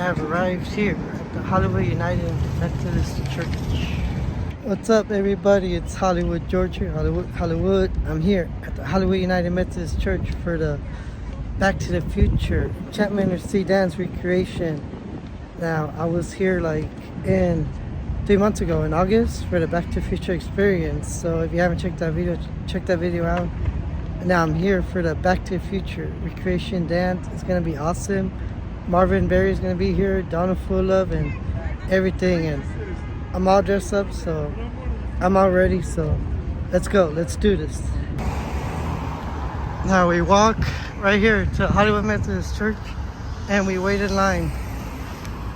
have arrived here at the Hollywood United Methodist Church. What's up, everybody? It's Hollywood, Georgia. Hollywood. I'm here at the Hollywood United Methodist Church for the Back to the Future Enchantment or Sea Dance recreation. Now, I was here like in 3 months ago in August for the Back to the Future experience. So if you haven't checked that video, check that video out. Now I'm here for the Back to the Future recreation dance. It's gonna be awesome. Marvin Berry is gonna be here, Donna Fullilove, and everything. And I'm all dressed up, so I'm all ready. So let's go. Let's do this. Now we walk right here to Hollywood Methodist Church, and we wait in line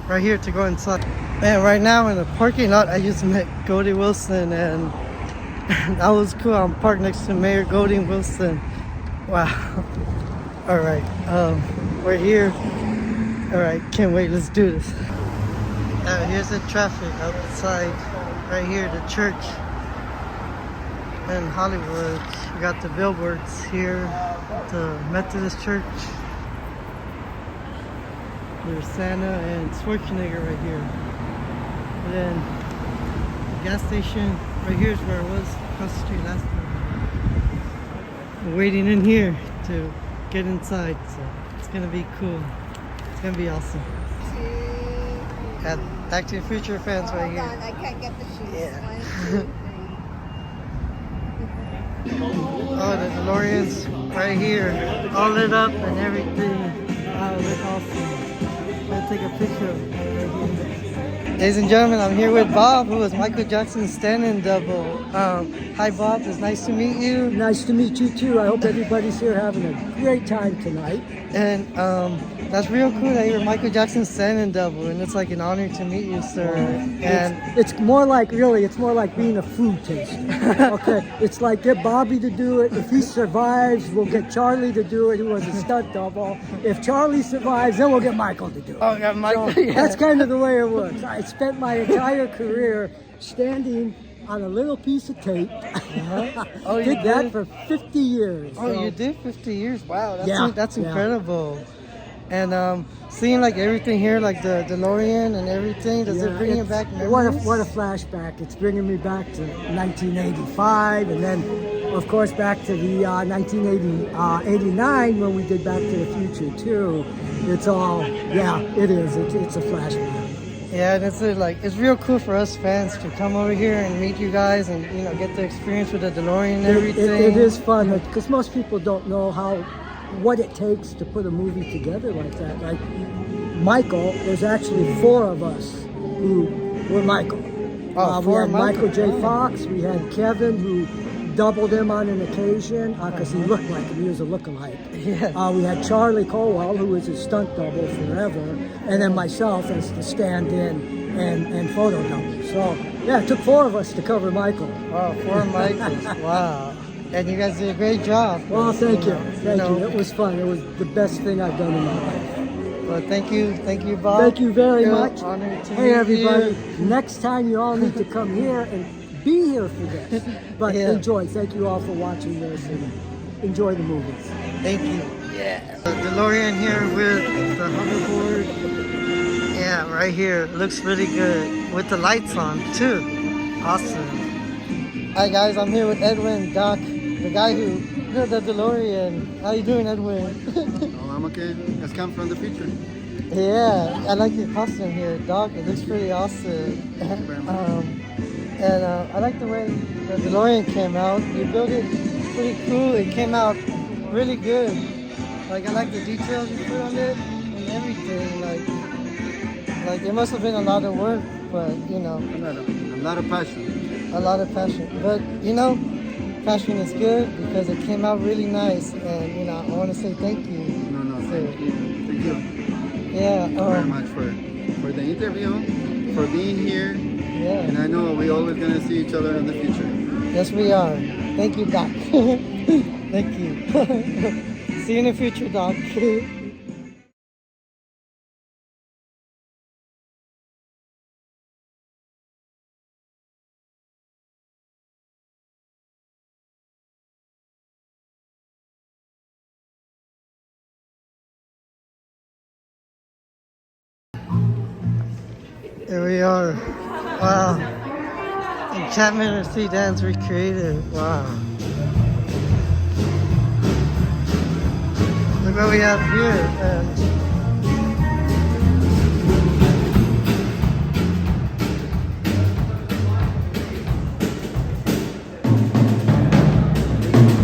right here to go inside. Man, right now in the parking lot, I just met Goldie Wilson, and that was cool. I'm parked next to Mayor Goldie Wilson. Wow. All right, we're here. All right, can't wait. Let's do this. Here's the traffic outside. Right here, the church in Hollywood. We got the billboards here, the Methodist Church. There's Santa and Schwarzenegger right here. And then the gas station right here is where it was across the street last time. We're waiting in here to get inside, so it's gonna be cool. It's gonna be awesome. Got Back to the Future fans right here. I can't get the shoes. Yeah. Oh, the DeLorean's right here, all lit up and everything. Wow, that's awesome. I'm gonna take a picture of it right here. Ladies and gentlemen, I'm here with Bob, who was Michael Jackson's stand-in double. Hi Bob, it's nice to meet you. Nice to meet you too. I hope everybody's here having a great time tonight. And that's real cool that you were Michael Jackson's stand-in double, and it's like an honor to meet you, sir. And It's more like, really, it's more like being a food taster. Okay, it's like get Bobby to do it. If he survives, we'll get Charlie to do it, who was a stunt double. If Charlie survives, then we'll get Michael to do it. oh, got Michael. So that's kind of the way it works. I spent my entire career standing on a little piece of tape. Oh, you did that for 50 years. Oh, so. you did 50 years. Wow, that's Yeah. incredible. And seeing like everything here, like the DeLorean and everything, does it bring you back memories? What a flashback. It's bringing me back to 1985, and then, of course, back to the 1989 when we did Back to the Future, too. It's all, yeah, it is. It's a flashback. Yeah, and it's it's real cool for us fans to come over here and meet you guys and get the experience with the DeLorean and everything. It is fun because most people don't know what it takes to put a movie together like that. Like Michael, there's actually 4 of us who were Michael. We had Michael J. Fox, we had Kevin, who doubled him on an occasion because he looked like him. He was a lookalike. Yeah. We had Charlie Colwell, who was a stunt double forever, and then myself as the stand-in and photo double. So yeah, it took 4 of us to cover Michael. Wow, 4 Michaels. Wow. And you guys did a great job. Well, thank you. Thank you. It was fun. It was the best thing I've done in my life. Well, thank you, Bob. Thank you very much. Honored to Hey, meet everybody. you. Next time you all need to come here and be here for this. But Yeah. enjoy. Thank you all for watching this and enjoy the movies. Thank you. Yeah. The DeLorean here with the hoverboard. Yeah, right here. Looks really good with the lights on too. Awesome. Hi guys, I'm here with Edwin, Doc, the guy who built the DeLorean. How you doing, Edwin? Oh, I'm okay. Just come from the future. Yeah, I like your costume here, Doc. It looks pretty awesome. I like the way the DeLorean came out. You built it pretty cool. It came out really good. Like I like the details you put on it and everything. Like it must have been a lot of work, but A lot of passion. a lot of passion. But passion is good because it came out really nice. And I want to say thank you. No, So, thank you. Thank you yeah. very much for the interview, for being here. Yeah. And I know we're always going to see each other in the future. Yes, we are. Thank you, Doc. Thank you. See you in the future, Doc. Here we are. Wow. Enchantment or Sea Dance recreated. Wow. Look what we have here.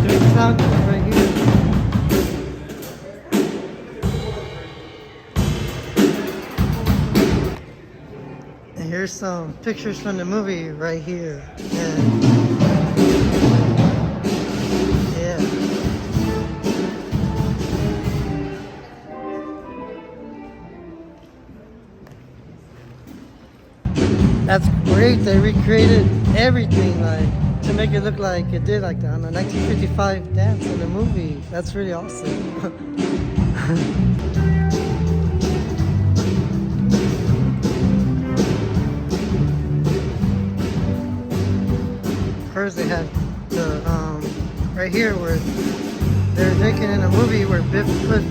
There's sound right here. And here's some pictures from the movie right here. And yeah. That's great. They recreated everything like to make it look like it did like on the 1955 dance in the movie. That's really awesome. First they had the right here where they're drinking in a movie where Biff put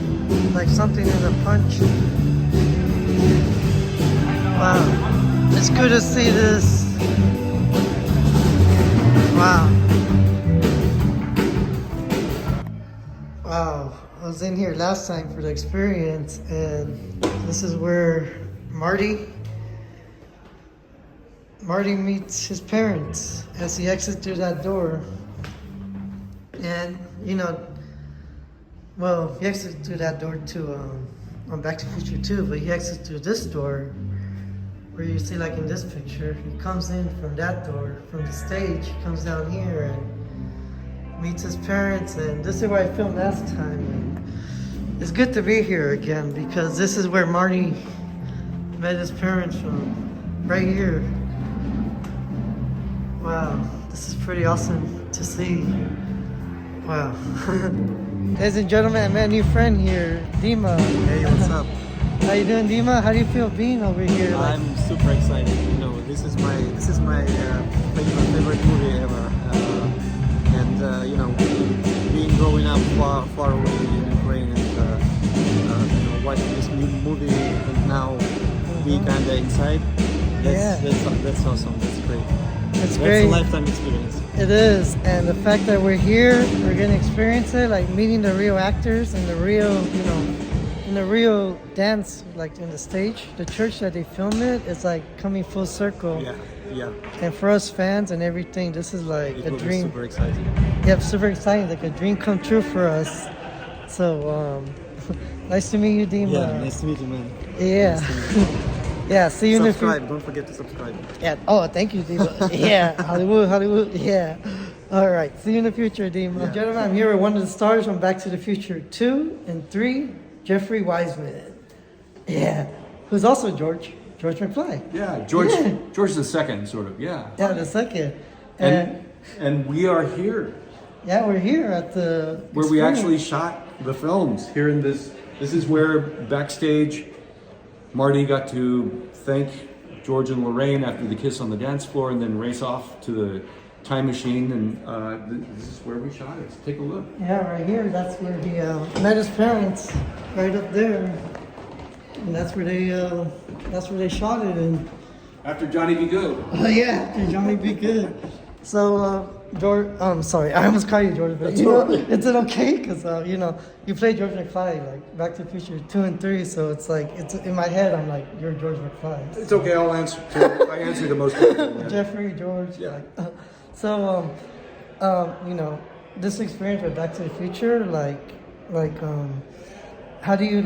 like something in the punch. Wow. It's good to see this. Wow. Wow. I was in here last time for the experience, and this is where Marty meets his parents as he exits through that door. And, you know, well, he exits through that door too, on Back to the Future too, but he exits through this door. Where you see like in this picture, he comes in from that door, from the stage, he comes down here and meets his parents, and this is where I filmed last time. And it's good to be here again because this is where Marty met his parents from, right here. Wow, this is pretty awesome to see. Wow. Ladies and gentlemen, I met a new friend here, Dima. Hey, what's up? How you doing, Dima? How do you feel being over here? I'm super excited. You know, this is my favorite movie ever, and you know, being growing up far away in Ukraine, and you know, watching this new movie and now be kind of inside. That's awesome. That's great. It's That's great. a lifetime experience. It is, and the fact that we're here, we're gonna experience it, like meeting the real actors and the real, you know, in the real dance, like in the stage, the church that they filmed it, it's like coming full circle. Yeah. And for us fans and everything, this is like It a will be dream. super exciting. Yeah, super exciting, like a dream come true for us. So, nice to meet you, Dima. Yeah, nice to meet you, man. Yeah. Nice to meet you. Yeah, see you in the future. Subscribe. Don't forget to subscribe. Yeah. Oh, thank you, Dima. Yeah, Hollywood. Yeah. All right. See you in the future, Dima. Yeah. Gentlemen, I'm here with one of the stars from Back to the Future 2 and 3, Jeffery Weissman. Yeah. Who's also George McFly. Yeah, George Yeah. George the second, sort of. Yeah. Yeah, the second. And we are here Yeah, we're here at the where we experience. actually shot the films. Here in this is where backstage Marty got to thank George and Lorraine after the kiss on the dance floor, and then race off to the time machine. And this is where we shot it. So take a look. Yeah, right here. That's where he met his parents, right up there, and that's where they shot it. And After Johnny Be Good. yeah, after Johnny Be Good. So George, I'm sorry, I almost called you George, but That's you know, all right. it's okay because you know you played George McFly like Back to the Future 2 and 3, so it's like it's in my head. I'm like, you're George McFly. It's okay. I'll answer. I answer to most people. Yeah. Jeffrey, George. Yeah. So, you know, this experience with Back to the Future, how do you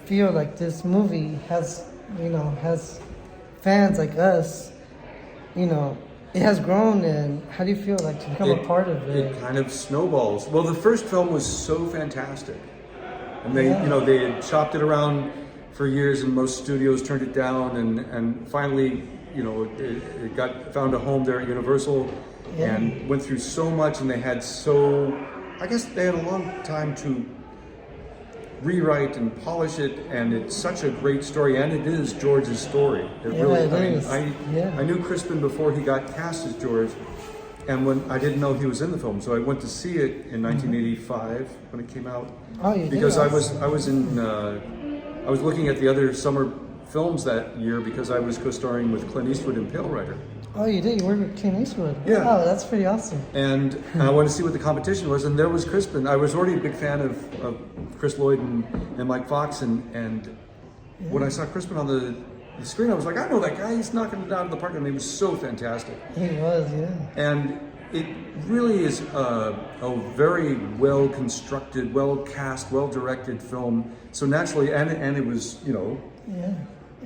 feel like this movie has fans like us, you know, it has grown, and how do you feel like to become a part of it? It kind of snowballs. Well, the first film was so fantastic, and they, Yeah. you know, they had shopped it around for years, and most studios turned it down, and finally, you know, it found a home there at Universal, Yeah. and went through so much, and I guess they had a long time to rewrite and polish it, and it's such a great story, and it is George's story. Yeah, it is. Yeah. I knew Crispin before he got cast as George, and when I didn't know he was in the film, so I went to see it in 1985 when it came out. Oh, you did? Because I was looking at the other summer films that year because I was co-starring with Clint Eastwood in Pale Rider. Oh, you did? You worked with Clint Eastwood? Yeah. Oh, that's pretty awesome. And I wanted to see what the competition was, and there was Crispin. I was already a big fan of Chris Lloyd and Mike Fox, and when I saw Crispin on the screen, I was like, I know that guy. He's knocking it out of the park, and he was so fantastic. He was, yeah. And it really is a very well constructed, well cast, well directed film. So naturally, and it was, you know, Yeah.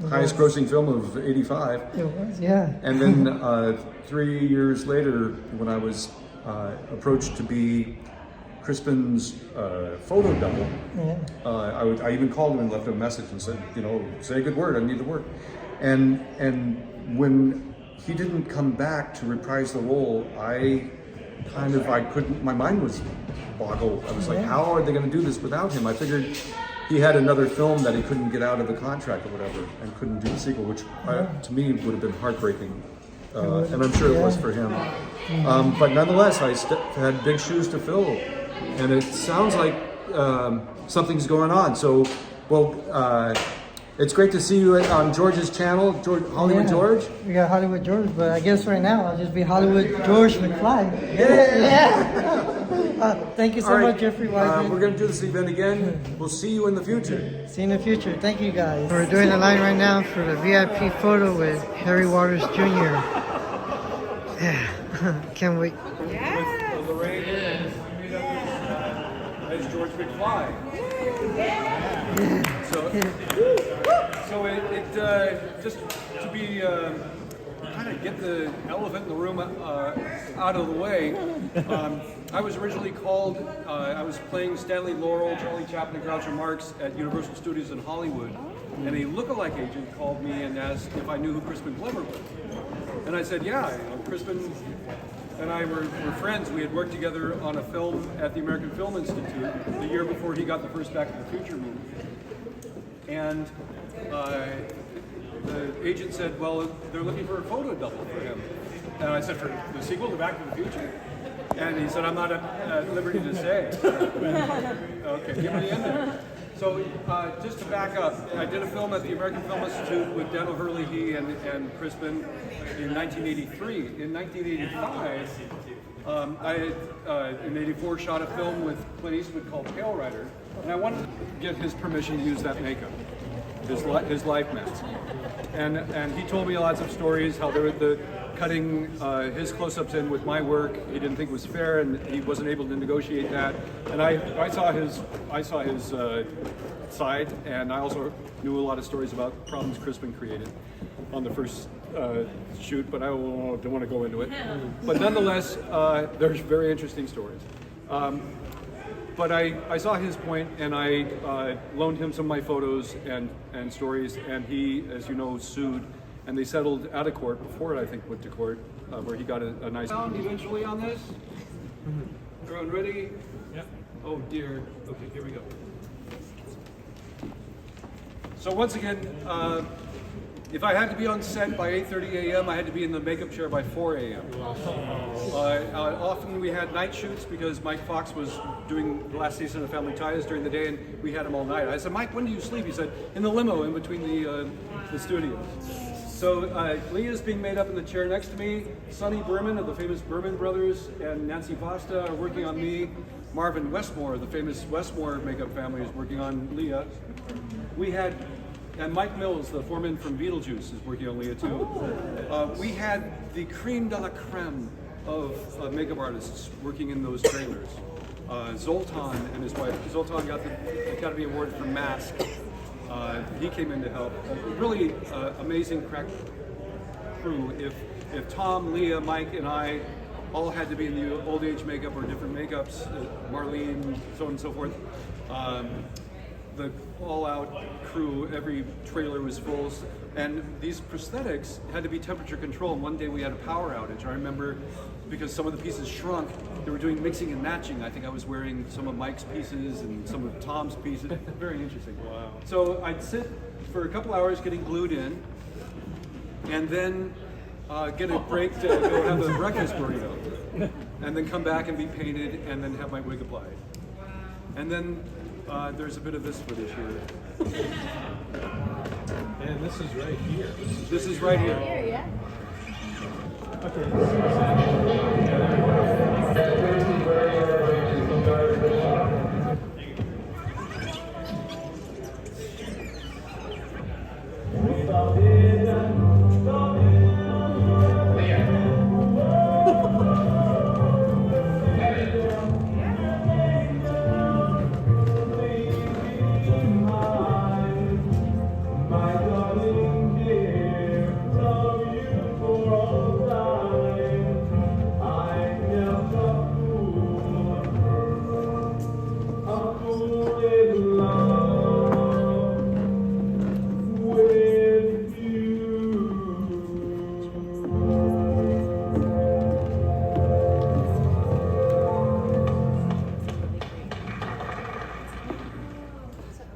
highest grossing film of '85. It was, yeah. And then 3 years later, when I was approached to be Crispin's photo double, Yeah. I even called him and left him a message and said, you know, say a good word, I need the work. And when he didn't come back to reprise the role, I couldn't, my mind was boggled. I was like, how are they going to do this without him? I figured he had another film that he couldn't get out of the contract or whatever and couldn't do the sequel, which to me would have been heartbreaking. And I'm sure it was for him. But nonetheless, I had big shoes to fill. And it sounds like something's going on. So, well, it's great to see you on George's channel, Hollywood George. We got Hollywood George, but I guess right now I'll just be Hollywood George McFly. Yeah. Thank you so much, Jeffrey Weissman. We're going to do this event again. We'll see you in the future. See you in the future. Thank you, guys. We're doing a line right now for the VIP photo with Harry Waters Jr. Yeah, can't wait. With Lorraine here as George McFly. So it just to be kind of get the elephant in the room out of the way. I was originally called. I was playing Stanley Laurel, Charlie Chaplin, and Groucho Marx at Universal Studios in Hollywood, and a lookalike agent called me and asked if I knew who Crispin Glover was, and I said, yeah, Crispin and I were friends. We had worked together on a film at the American Film Institute the year before he got the first Back to the Future movie. And the agent said, well, they're looking for a photo double for him. And I said, for the sequel to Back to the Future? And he said, I'm not at liberty to say. Okay, give me the end there. So just to back up, I did a film at the American Film Institute with Dan O'Hurley and Crispin in 1983. In 1985, I had, in '84, shot a film with Clint Eastwood called Pale Rider, and I wanted to get his permission to use that makeup, his life mask. And he told me lots of stories, how they were cutting his close-ups in with my work. He didn't think it was fair, and he wasn't able to negotiate that. And I saw his side, and I also knew a lot of stories about problems Crispin created on the first shoot, but I don't want to go into it. But nonetheless, there's very interesting stories. But I saw his point, and I loaned him some of my photos and stories, and he, as you know, sued, and they settled out of court before it, I think, went to court, where he got a nice round eventually on this. Everyone ready? Yep. Oh dear. Okay, here we go. So once again, if I had to be on set by 8:30 a.m., I had to be in the makeup chair by 4 a.m. Often we had night shoots because Mike Fox was doing the last season of Family Ties during the day, and we had him all night. I said, Mike, when do you sleep? He said, in the limo in between the studios. So Leah's being made up in the chair next to me. Sonny Berman of the famous Berman Brothers and Nancy Vasta are working on me. Marvin Westmore, the famous Westmore makeup family, is working on Leah. And Mike Mills, the foreman from Beetlejuice, is working on Leah too. We had the creme de la creme of makeup artists working in those trailers. Zoltan and his wife. Zoltan got the Academy Award for Mask. He came in to help. Really amazing crack crew. If Tom, Leah, Mike, and I all had to be in the old age makeup or different makeups, Marlene, so on and so forth. The all-out crew, every trailer was full, and these prosthetics had to be temperature controlled. One day we had a power outage. I remember because some of the pieces shrunk, they were doing mixing and matching. I think I was wearing some of Mike's pieces and some of Tom's pieces. Very interesting. Wow. So I'd sit for a couple hours getting glued in, and then get a break to go have a breakfast burrito, and then come back and be painted, and then have my wig applied. And then there's a bit of this footage here. And this is right here. This is right here. Yeah.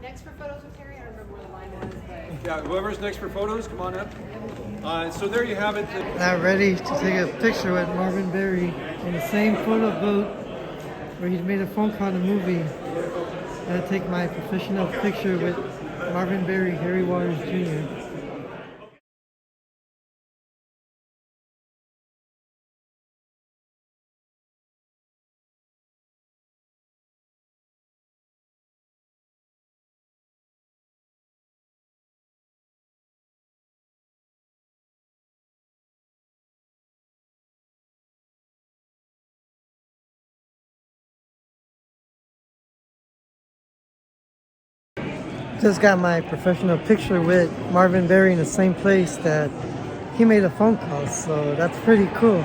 Next for photos with Terry, I don't remember where the line was, but... Yeah, whoever's next for photos, come on up. So there you have it. Now ready to take a picture with Marvin Berry in the same photo booth where he made a phone call in the movie. I take my professional picture with Marvin Berry, Harry Waters Jr. Just got my professional picture with Marvin Berry in the same place that he made a phone call, so that's pretty cool.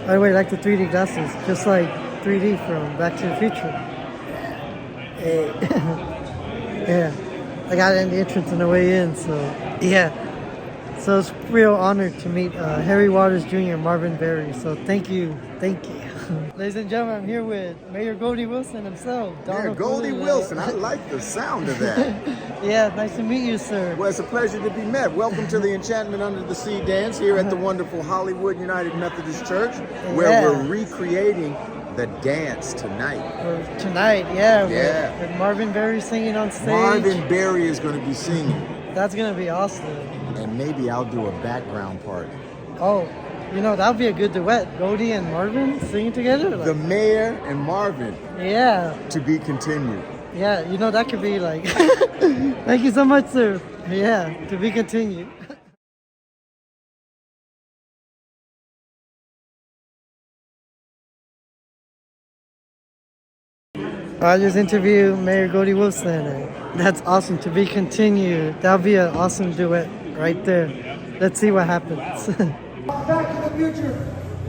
By the way, I like the 3D glasses, just like 3D from Back to the Future. Hey. Yeah, I got it in the entrance on the way in, so yeah. So it's a real honor to meet Harry Waters Jr. and Marvin Berry, so thank you. Ladies and gentlemen, I'm here with Mayor Goldie Wilson himself. Mayor Goldie Wilson, I like the sound of that. Yeah, nice to meet you, sir. Well, it's a pleasure to be met. Welcome to the Enchantment Under the Sea dance here at the wonderful Hollywood United Methodist Church, where we're recreating the dance tonight. Tonight, yeah. With Marvin Berry singing on stage. Marvin Berry is going to be singing. That's going to be awesome. And maybe I'll do a background part. Oh, you know, that would be a good duet. Goldie and Marvin singing together. The Mayor and Marvin. Yeah. To be continued. Yeah, you know, that could be like... Thank you so much, sir. Yeah, to be continued. I just interviewed Mayor Goldie Wilson, and that's awesome. To be continued. That'll be an awesome duet right there. Let's see what happens. Back to the Future,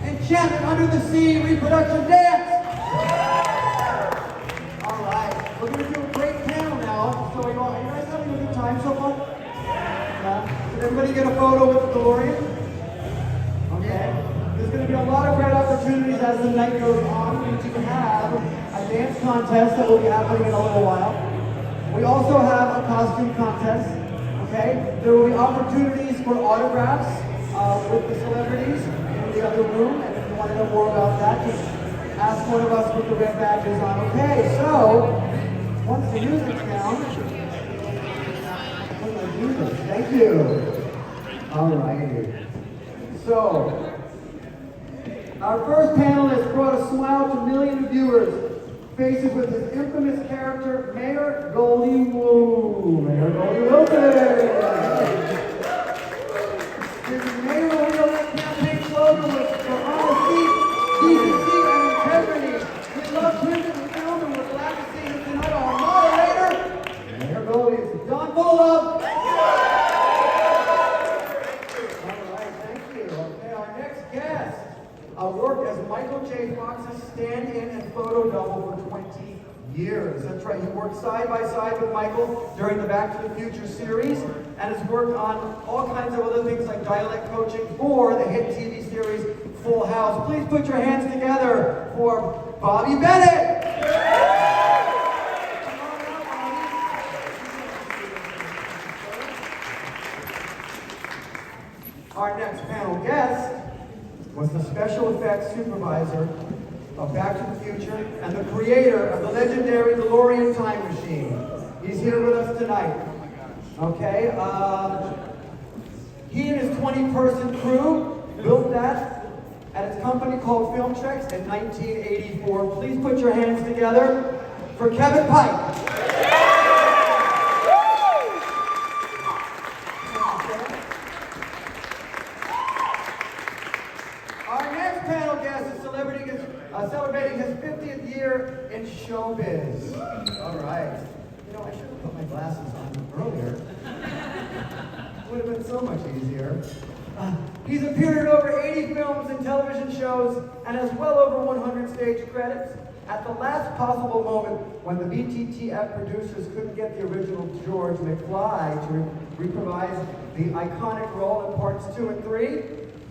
Enchantment Under the Sea reproduction dance. All right, we're going to do a great panel now. So are you guys having a good time so far? Yeah. Did everybody get a photo with the DeLorean? Okay. There's going to be a lot of great opportunities as the night goes on. We do have a dance contest that will be happening in a little while. We also have a costume contest. Okay. There will be opportunities for autographs with the celebrities in the other room, and if you want to know more about that, just ask one of us with the red badges on. Okay, so once the music's down, thank you. All right. So our first panelist brought a smile to millions of viewers, faces with his infamous character, Mayor Goldie Woo. Mayor Goldie Wilson. His mayoral campaign slogan was for honesty, decency, and integrity. We love him in the film, and we're glad to see him tonight. Our moderator, Mayor Goldie, is Don Fullilove. All right, thank you. Okay, our next guest worked as Michael J. Fox's stand-in and photo double for 20 years. That's right, he worked side by side with Michael during the Back to the Future series, and has worked on all kinds of other things like dialect coaching for the hit TV series Full House. Please put your hands together for Bobby Bennett! Our next panel guest was the special effects supervisor of Back to the Future and the creator of the legendary DeLorean time machine. He's here with us tonight. Okay, 20-person crew built that at its company called Film Treks in 1984. Please put your hands together for Kevin Pike. Our next panel guest is celebrating his 50th year in showbiz. All right. You know, I should have put my glasses on earlier. Would have been so much easier. He's appeared in over 80 films and television shows and has well over 100 stage credits. At the last possible moment, when the BTTF producers couldn't get the original George McFly to reprise the iconic role in parts 2 and 3,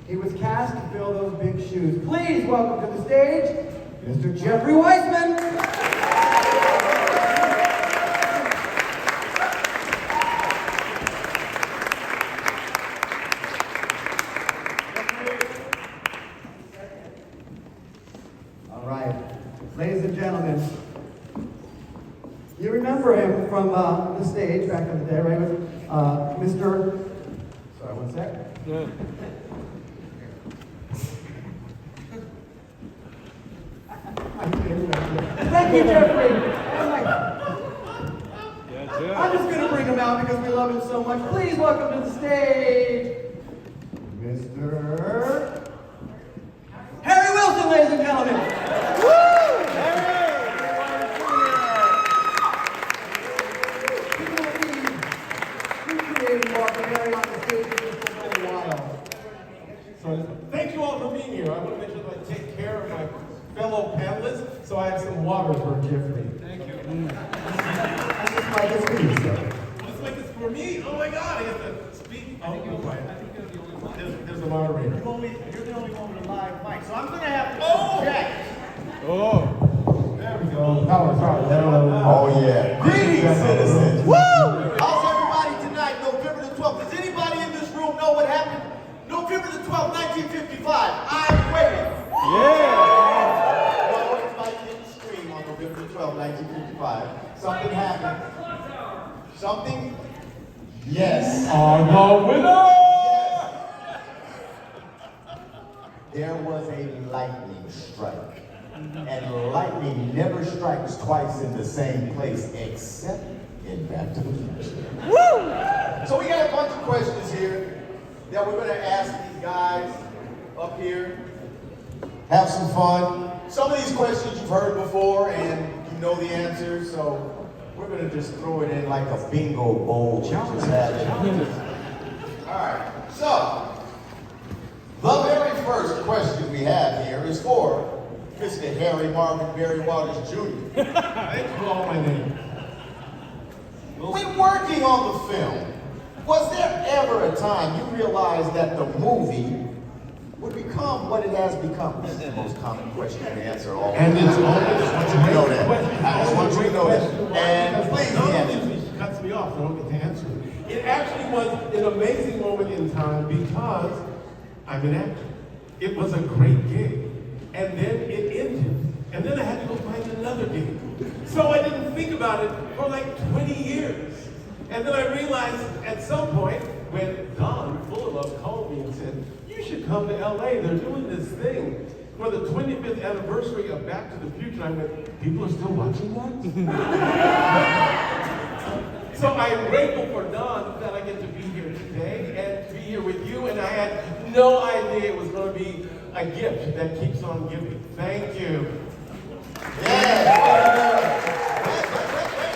he was cast to fill those big shoes. Please welcome to the stage, Mr. Jeffery Weissman. All right, ladies and gentlemen, you remember him from the stage back in the day, right? Mr. Sorry, one sec. Yeah. Thank you, Jeffrey. I'm just going to bring him out because we love him so much. Please welcome to the stage, Mr. Harry Wilson, ladies and gentlemen. Woo! People created Mark and Harry on the stage for a while. So thank you all for being here. I want to make sure that I take care of my fellow panelists, so I have some water for Jeffrey. Thank you. This mic is for you, sir. This mic is for me? Oh my God, I have to speak. I think you're the only one. There's a moderator. You're the only one with a live mic, so I'm going to have to project. Oh! There we go. Oh yeah. Greetings, citizens. Woo! How's everybody tonight, November the 12th? Does anybody in this room know what happened? November the 12th, 1955. I'm waiting. Yeah! No, everybody didn't scream on November the 12th, 1955. Something happened. Something? Yes. The winner! There was a lightning strike. And lightning never strikes twice in the same place, except in Back to the Future. Woo! So we got a bunch of questions here that we're going to ask these guys up here. Have some fun. Some of these questions you've heard before and you know the answers, so we're going to just throw it in like a bingo bowl. Just have it. All right, so the very first question we have here is for Mr. Harry Marvin Barry Waters Jr. Thank you all my name. When working on the film, was there ever a time you realized that the movie would become what it has become? This is the most common question to answer all the time. And it's I just want you to know that. I just want you to know that. And please answer. She cuts me off, so I don't get to answer it. It actually was an amazing moment in time because I'm an actor. It was a great gig. And then it ended. And then I had to go find another gig. So I didn't think about it for like 20 years. And then I realized at some point when Don Fullilove called me and said, you should come to LA. They're doing this thing for the 25th anniversary of Back to the Future. I went, people are still watching that? So I'm grateful for Don that I get to be here today and to be here with you. And I had no idea it was going to be a gift that keeps on giving. Thank you. Yeah.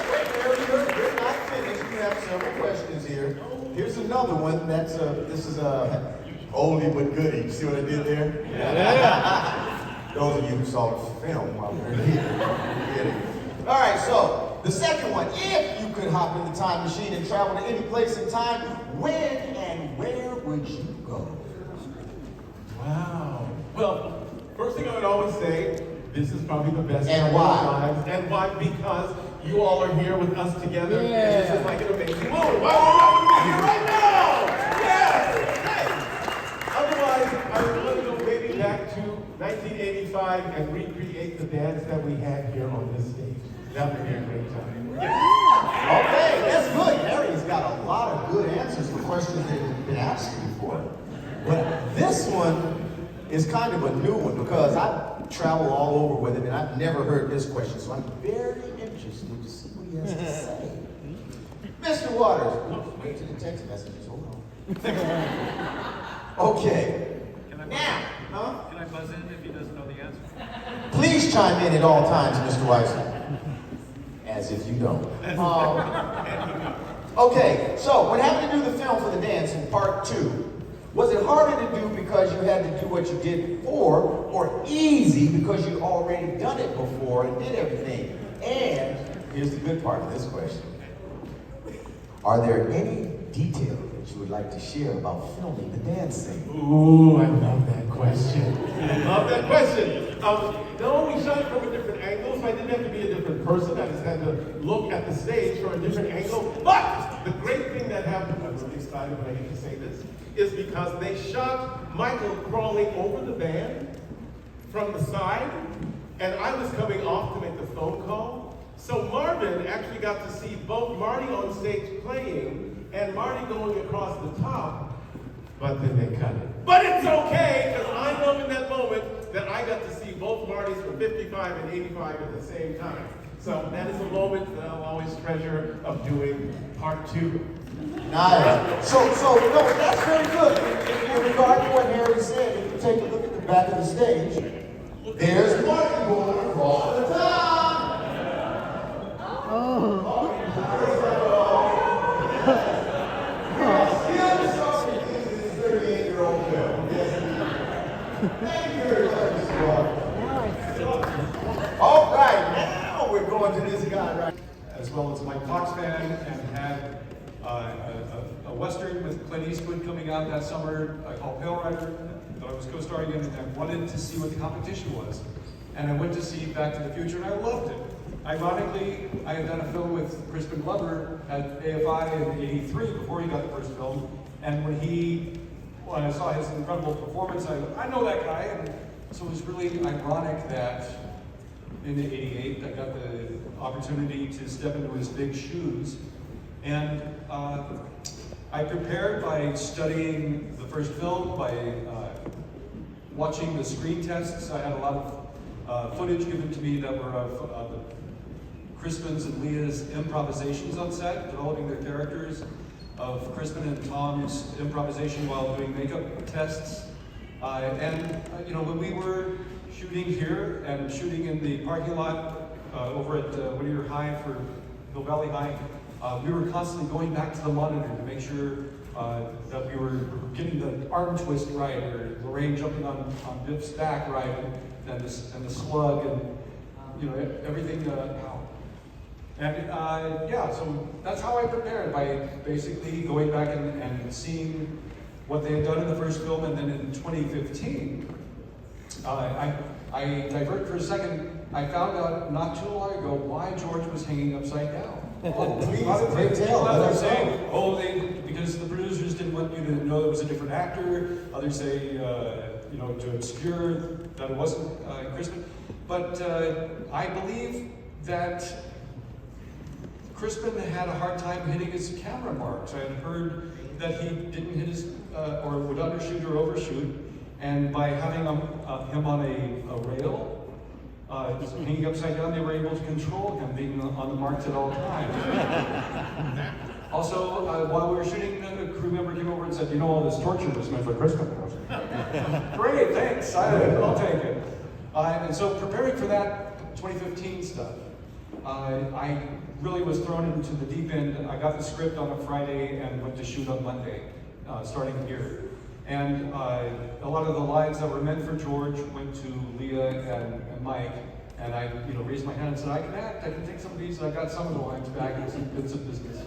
Wait, you're not finished. You have several questions here. Here's another one. This is a oldie but goodie. See what I did there? Yeah. Those of you who saw the film while we were here. All right, so the second one. If you could hop in the time machine and travel to any place in time, when and where would you go? Wow. Well, first thing I would always say, this is probably the best And time of why? our lives. And why? Because you all are here with us together. Yeah. And this is like an amazing moment. Why would I want to be here right now? Yes! Hey. Otherwise, I would want to go maybe back to 1985 and recreate the dance that we had here on this stage. That would be a great time. Yeah. Okay, that's good. Harry's got a lot of good answers for questions that have been asked before. But this one is kind of a new one because I travel all over with it and I've never heard this question, so I'm very interested to see what he has to say. Mr. Waters, wait till the text messages, hold on. Okay. Now, Can I buzz in if he doesn't know the answer? please chime in at all times, Mr. Weissman. As if you don't. Okay, so when having to do the film for the dance in part 2, was it harder to do because you had to do what you did before, or easy because you already done it before and did everything? And here's the good part of this question. Are there any details that you would like to share about filming the dance scene? Ooh, I love that question. I love that question. No, we shot it from a different angle, so I didn't have to be a different person. I just had to look at the stage from a different angle. But the great thing that happened, I'm really excited when I get to say this, is because they shot Michael crawling over the band from the side, and I was coming off to make the phone call. So Marvin actually got to see both Marty on stage playing and Marty going across the top, but then they cut it. But it's okay, because I know in that moment that I got to see both Martys from 55 and 85 at the same time. So that is a moment that I'll always treasure of doing part 2. Nice. So no, that's very good. In regard to what Harry said, if you take a look at the back of the stage, there's Marty going across the top. All right, now we're going to this guy right. As well as a Mike Fox fan, and had a Western with Clint Eastwood coming out that summer called Pale Rider that I was co-starring in, and I wanted to see what the competition was. And I went to see Back to the Future, and I loved it. Ironically, I had done a film with Crispin Glover at AFI in '83 before he got the first film, and when I saw his incredible performance, I know that guy, and so it was really ironic that in '88 I got the opportunity to step into his big shoes. And I prepared by studying the first film, by watching the screen tests. I had a lot of footage given to me that were of Crispin's and Leah's improvisations on set, developing their characters, of Crispin and Tom's improvisation while doing makeup tests. When we were shooting here and shooting in the parking lot over at Whittier High for Hill Valley High, we were constantly going back to the monitor to make sure that we were getting the arm twist right, or Lorraine jumping on Biff's back right, and the slug, and everything. So that's how I prepared, by basically going back and seeing what they had done in the first film, and then in 2015, I divert for a second. I found out not too long ago why George was hanging upside down. Please tell. Others say, because the producers didn't want you to know it was a different actor. Others say, to obscure that it wasn't Crispin. But I believe that Crispin had a hard time hitting his camera marks. I had heard that he didn't hit his, or would undershoot or overshoot, and by having him on a rail, hanging upside down, they were able to control him being on the marks at all times. Also, while we were shooting, a crew member came over and said, all this torture was meant for Crispin. I was like, great, thanks, I'll take it. And so preparing for that 2015 stuff, I really was thrown into the deep end. I got the script on a Friday and went to shoot on Monday, starting here. And a lot of the lines that were meant for George went to Leah and Mike. And I raised my hand and said, I can act, I can take some of these. And I got some of the lines back and some bits of business.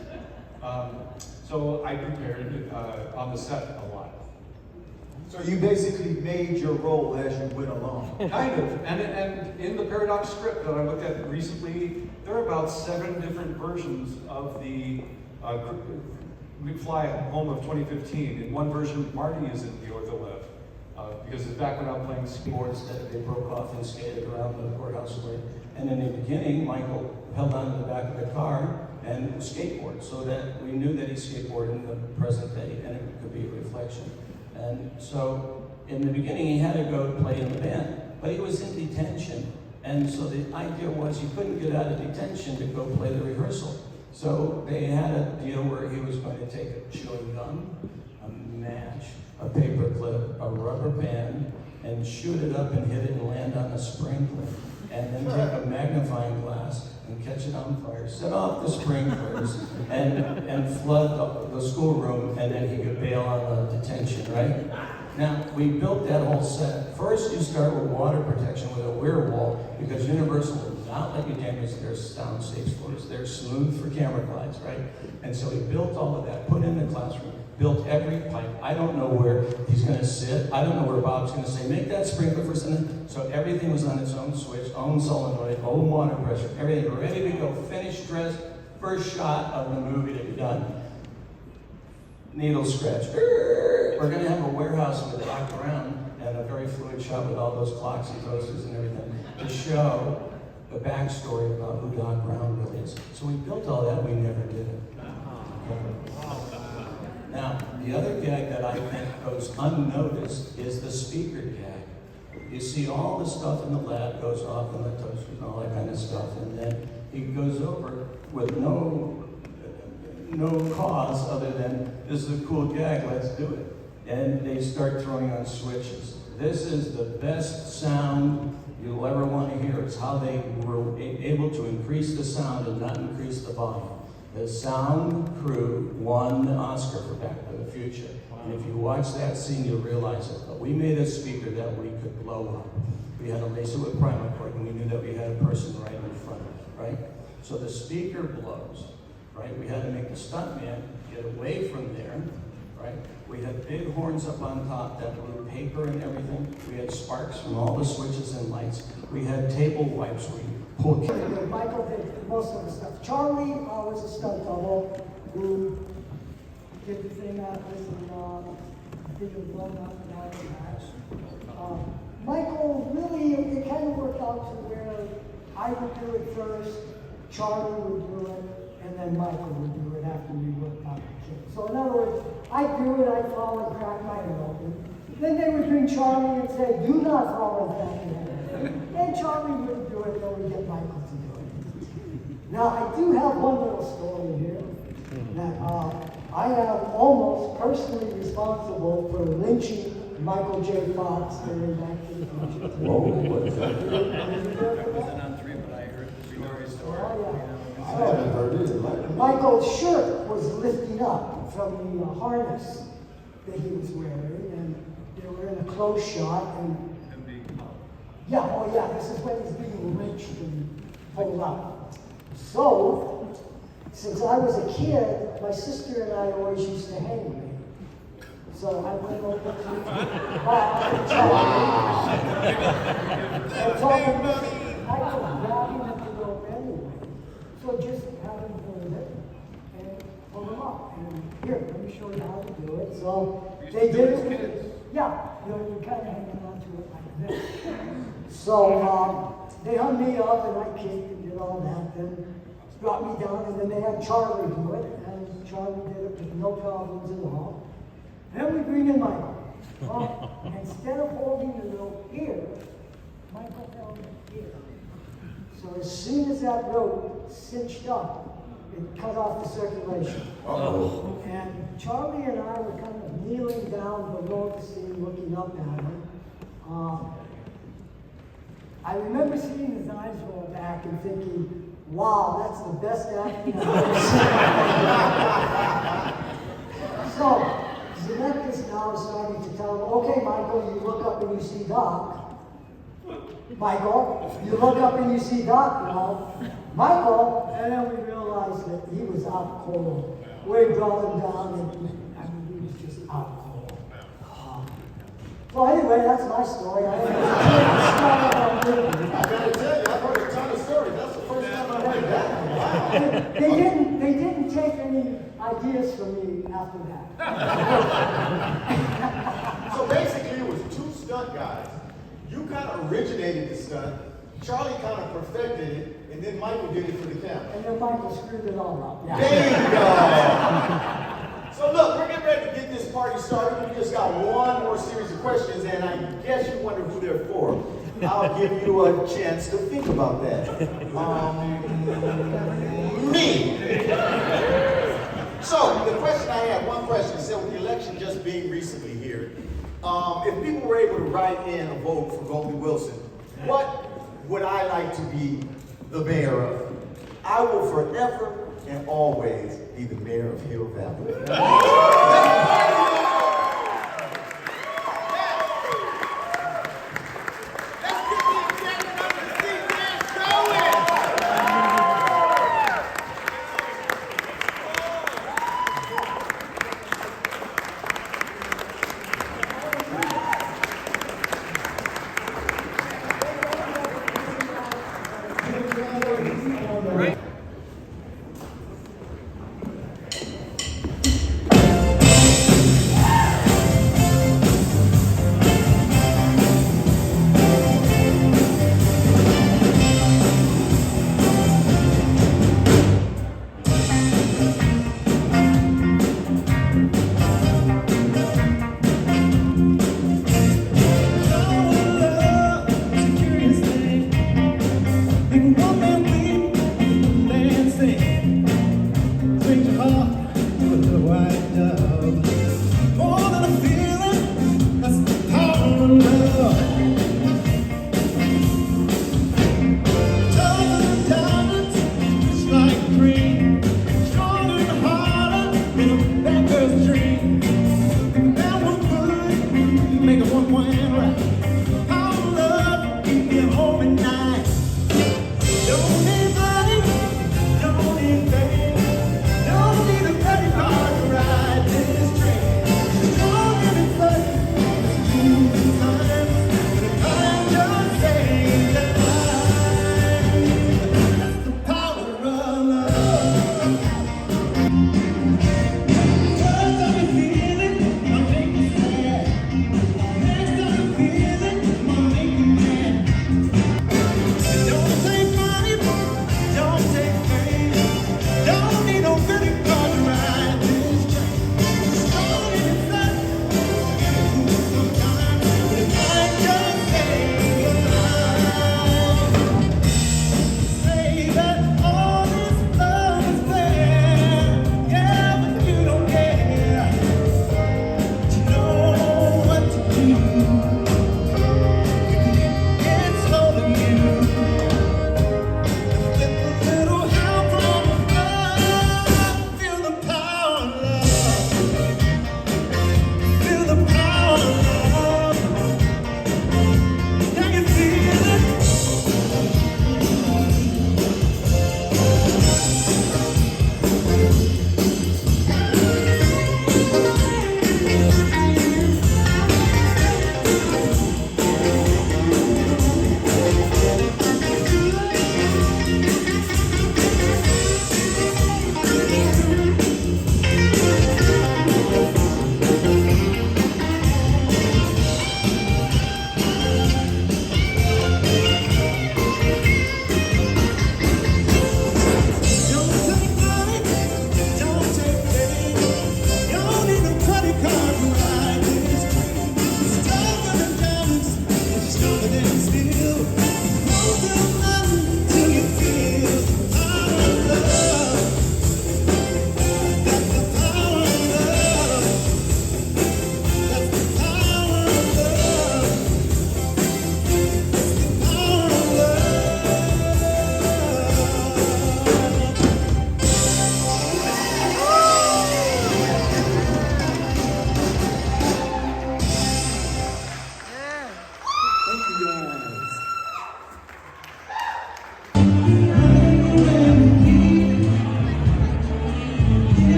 So I prepared on the set a lot. So you basically made your role as you went along. Kind of. And in the Paradox script that I looked at recently, there are about 7 different versions of the McFly Home of 2015. In one version, Marty is in the ortholev because his back went out playing skateboards that they broke off and skated around the courthouse square. And in the beginning, Michael held on to the back of the car and skateboarded, so that we knew that he skateboarded in the present day, and it could be a reflection. And so in the beginning, he had to go play in the band, but he was in detention. And so the idea was he couldn't get out of detention to go play the rehearsal. So they had a deal where he was going to take a chewing gum, a match, a paper clip, a rubber band, and shoot it up and hit it and land on a sprinkler. And then take a magnifying glass and catch it on fire, set off the sprinklers, and flood the schoolroom, and then he could bail on the detention, right? Now, we built that whole set. First, you start with water protection with a weir wall, because Universal will not let you damage their sound stage floors. They're smooth for camera glides, right? And so we built all of that, put it in the classroom, built every pipe. I don't know where he's gonna sit. I don't know where Bob's gonna say, make that sprinkler for something. So everything was on its own switch, own solenoid, own water pressure, everything ready to go, finished, dressed, first shot of the movie to be done. Needle scratch. We're gonna have a warehouse with Doc Brown and a very fluid shot with all those clocks and toasters and everything to show the backstory about who Doc Brown really is. So we built all that, we never did it. Now, the other gag that I think goes unnoticed is the speaker gag. You see all the stuff in the lab goes off in the toasters and all that kind of stuff, and then he goes over with no cause other than, this is a cool gag, let's do it. And they start throwing on switches. This is the best sound you'll ever want to hear. It's how they were able to increase the sound and not increase the volume. The sound crew won the Oscar for Back to the Future. And if you watch that scene, you'll realize it. But we made a speaker that we could blow up. We had a laser with primer cord, and we knew that we had a person right in front of it, right? So the speaker blows, right? We had to make the stuntman get away from there, right? We had big horns up on top that blew paper and everything. We had sparks from all the switches and lights. We had table wipes. We pulled. Michael did most of the stuff. Charlie was a stunt double who did the thing out with did the blown up and all that. Michael really, it kind of worked out to where I would do it first, Charlie would do it, and then Michael would do it after we worked out the kid. So in other words, I'd do it, I'd fall and crack my head open. Then they would bring Charlie and say, do not fall and crack your head open. And Charlie wouldn't do it, then we'd get Michael to do it. Now, I do have one little story here that I am almost personally responsible for lynching Michael J. Fox during Back to the Future. Whoa, what is that? Wasn't on 3, but I heard the story. Oh, yeah. I haven't heard it. Michael's shirt was lifting up from the harness that he was wearing, and they were in a close shot, and yeah, oh yeah, this is when he's being lynched and pulled up. So, since I was a kid, my sister and I always used to hang me. So I went over to and told him I could grab him at the rope anyway. So just have him hold it and pull him up. And here, let me show you how to do it. So they did it. Yeah, you're kind of hanging on to it like this. So they hung me up and I kicked and did all that. Then brought me down and then they had Charlie do it. And Charlie did it with no problems at all. Then we bring in Michael. Well, instead of holding the rope here, Michael held it here. So as soon as that rope cinched up, it cut off the circulation. Uh-oh. And Charlie and I were kind of kneeling down below the scene, looking up at him. I remember seeing his eyes roll back and thinking, wow, that's the best acting I've ever seen. So, Zemeckis now is starting to tell him, okay, Michael, you look up and you see Doc. Michael, you look up and you see Doc now. Michael, and then we realized that he was out cold. We brought him down and he was just out cold. So anyway, that's my story. I gotta tell you, I've heard a ton of stories. That's the first time I've heard that. Wow. They didn't take any ideas from me after that. So basically, it was two stunt guys. You kind of originated the stunt, Charlie kind of perfected it, and then Michael did it for the camera. And then Michael screwed it all up. Yeah. There you go. So look, we're getting ready to get this party started. we just got one more series of questions, and I guess you wonder who they're for. I'll give you a chance to think about that. Me. So, the question I had, one question, said with the election just being recently here, if people were able to write in a vote for Goldie Wilson, what would I like to be the mayor of? I will forever and always be the mayor of Hill Valley.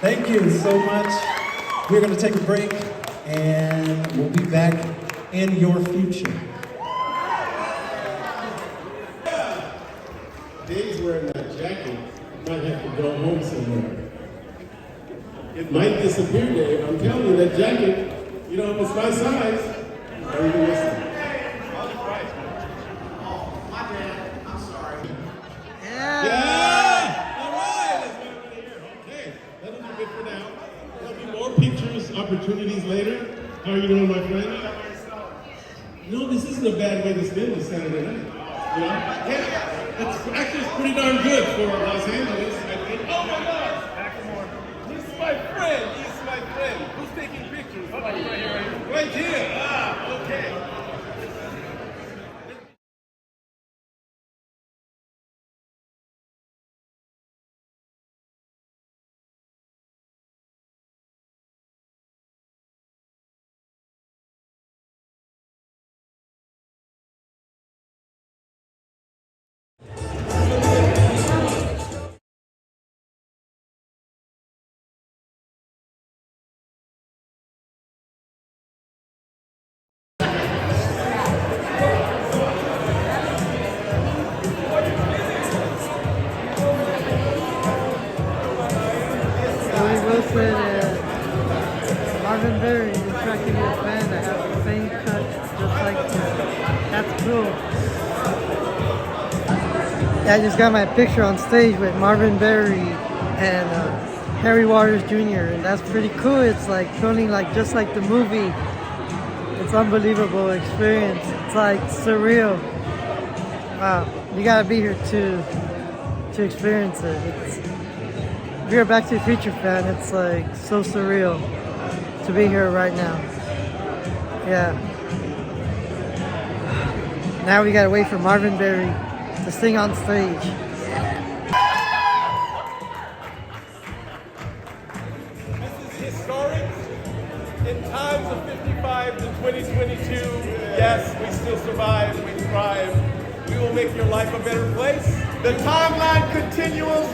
Thank you so much. We're going to take a break, and we'll be back in your future. Dave's wearing that jacket. Might have to go home somewhere. It might disappear, Dave. I'm telling you, that jacket, you know, if it's my size, don't even listen. Oh, my bad. I'm sorry. Yeah! All right! That's what I want to hear. Okay, that'll be good for now. There'll be more pictures, opportunities later. How are you doing, my friend? No, this isn't a bad way to spend a Saturday night. You know? Yeah, it's actually pretty darn good for Los Angeles, I think. Oh my God! This is my friend. He's my friend. Who's taking pictures? Right here. Right here. Ah, okay. Goldie Wilson and Marvin Berry is tracking me a fan that have the same cut just like that. That's cool. Yeah, I just got my picture on stage with Marvin Berry and Harry Waters Jr. and that's pretty cool. It's like feeling like just like the movie. It's unbelievable experience. It's like surreal. Wow, you gotta be here to experience it. If you're a Back to the Future fan, it's like so surreal to be here right now. Yeah. Now we gotta wait for Marvin Berry to sing on stage. This is historic. In times of 55 to 2022, yes, we still survive, we thrive. We will make your life a better place. The timeline continues.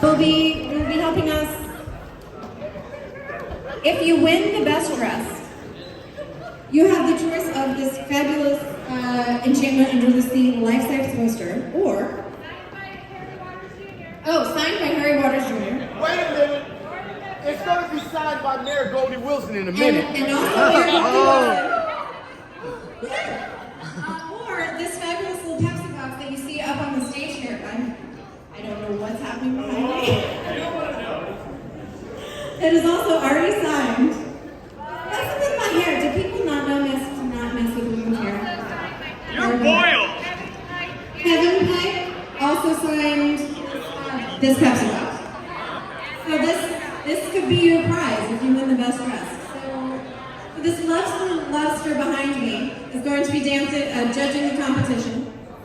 Will be helping us. If you win the best dress, you have the choice of this fabulous Enchantment Under the Sea life-size poster, or signed by Harry Waters Jr. Wait a minute. It's going to be signed by Mayor Goldie Wilson in a minute. And also Mayor Goldie Wilson. Or this fabulous little Pepsi box that you see up on the stage here. I don't know what's happening behind me. It is also already signed. What's with my hair? Do people not know to not mess with women's hair? You're boiled! Kevin Pike also signed this Pepsi box. So this could be your prize if you win the best dress. So this lobster behind me is going to be judging the competition.